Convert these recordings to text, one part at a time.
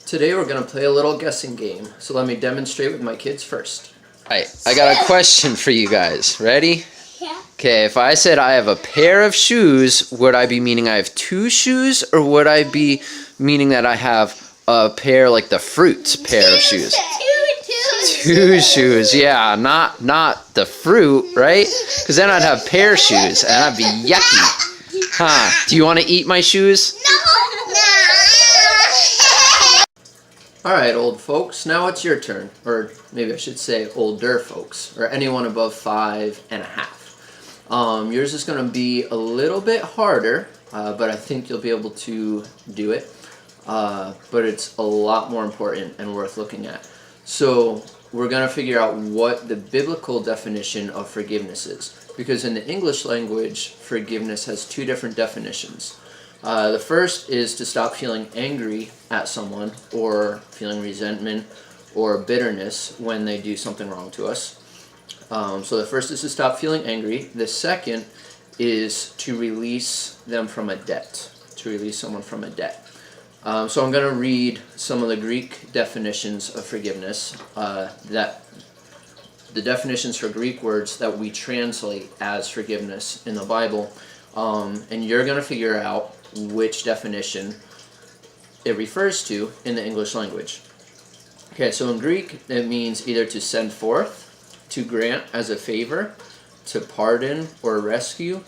Today we're going to play a little guessing game, so let me demonstrate with my kids first. Alright, I got a question for you guys. Ready? Yeah. Okay, if I said I have a pair of shoes, would I be meaning I have two shoes, or would I be meaning that I have a pair, like the fruit pair of shoes? Two shoes, yeah, not the fruit, right? Because then I'd have pair shoes, and that'd be yucky. Huh, do you want to eat my shoes? Alright, old folks, now it's your turn. Or maybe I should say older folks, or anyone above 5.5. Yours is going to be a little bit harder, but I think you'll be able to do it. But it's a lot more important and worth looking at. So we're going to figure out what the biblical definition of forgiveness is. Because in the English language, forgiveness has two different definitions. The first is to stop feeling angry at someone or feeling resentment or bitterness when they do something wrong to us. So the first is to stop feeling angry. The second is to release them from a debt, to release someone from a debt. So I'm going to read some of the Greek definitions of forgiveness, that the definitions for Greek words that we translate as forgiveness in the Bible, and you're going to figure out which definition it refers to in the English language. Okay, so in Greek it means either to send forth, to grant as a favor, to pardon or rescue,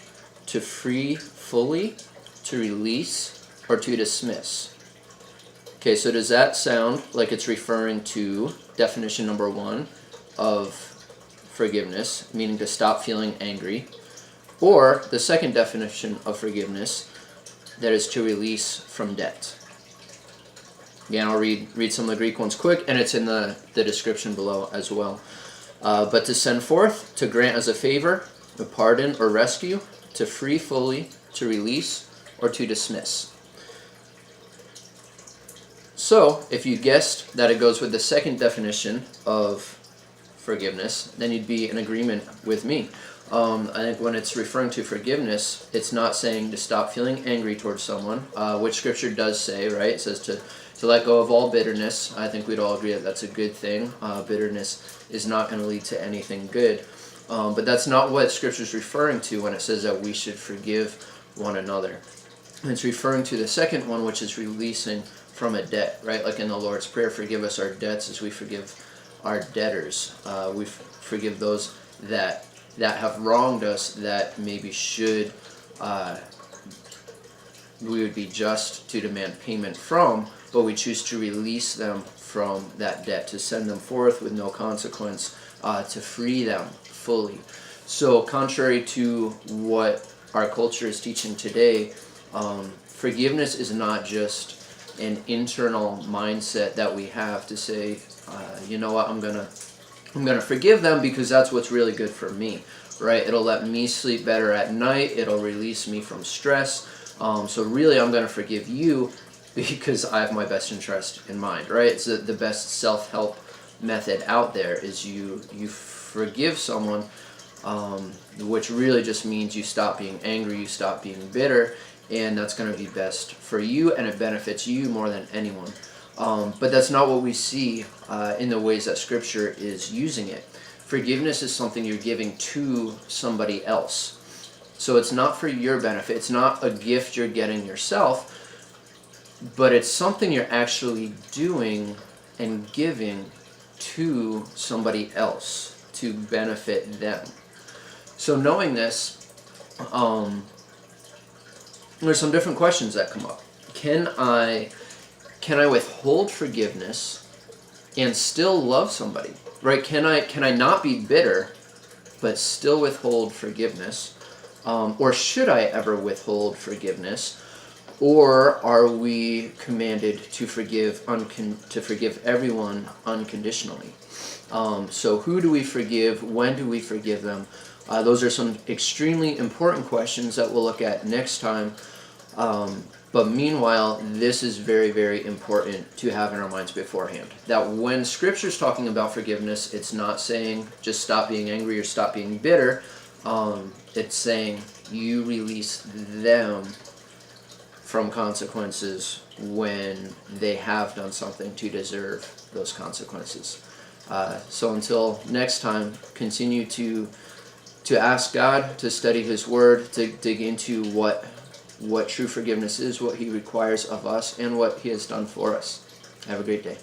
to free fully, to release, or to dismiss. Okay, so does that sound like it's referring to definition number 1 of forgiveness, meaning to stop feeling angry, or the second definition of forgiveness, that is to release from debt? Again, I'll read some of the Greek ones quick, and it's in the description below as well. But to send forth, to grant as a favor, to pardon or rescue, to free fully, to release, or to dismiss. So, if you guessed that it goes with the second definition of forgiveness, then you'd be in agreement with me. I think when it's referring to forgiveness, it's not saying to stop feeling angry towards someone, which Scripture does say, right? It says to let go of all bitterness. I think we'd all agree that that's a good thing. Bitterness is not going to lead to anything good. But that's not what Scripture's referring to when it says that we should forgive one another. It's referring to the second one, which is releasing from a debt, right? Like in the Lord's Prayer, forgive us our debts as we forgive our debtors. We forgive those that have wronged us, that maybe should we would be just to demand payment from, but we choose to release them from that debt, to send them forth with no consequence, to free them fully. So contrary to what our culture is teaching today, forgiveness is not just an internal mindset that we have to say, you know what, I'm gonna forgive them because that's what's really good for me, right? It'll let me sleep better at night. It'll release me from stress. So really, I'm gonna forgive you because I have my best interest in mind, right? It's the best self-help method out there is you forgive someone, which really just means you stop being angry, you stop being bitter, and that's going to be best for you, and it benefits you more than anyone. But that's not what we see in the ways that Scripture is using it. Forgiveness is something you're giving to somebody else. So it's not for your benefit. It's not a gift you're getting yourself, but it's something you're actually doing and giving to somebody else to benefit them. So knowing this, there's some different questions that come up. Can I withhold forgiveness and still love somebody? Right? Can I not be bitter but still withhold forgiveness? Or should I ever withhold forgiveness? Or are we commanded to forgive everyone unconditionally? So who do we forgive? When do we forgive them? Those are some extremely important questions that we'll look at next time. But meanwhile, this is very, very important to have in our minds beforehand. That when Scripture's talking about forgiveness, it's not saying just stop being angry or stop being bitter. It's saying you release them from consequences when they have done something to deserve those consequences. So until next time, continue to ask God, to study His Word, to dig into what true forgiveness is, what He requires of us, and what He has done for us. Have a great day.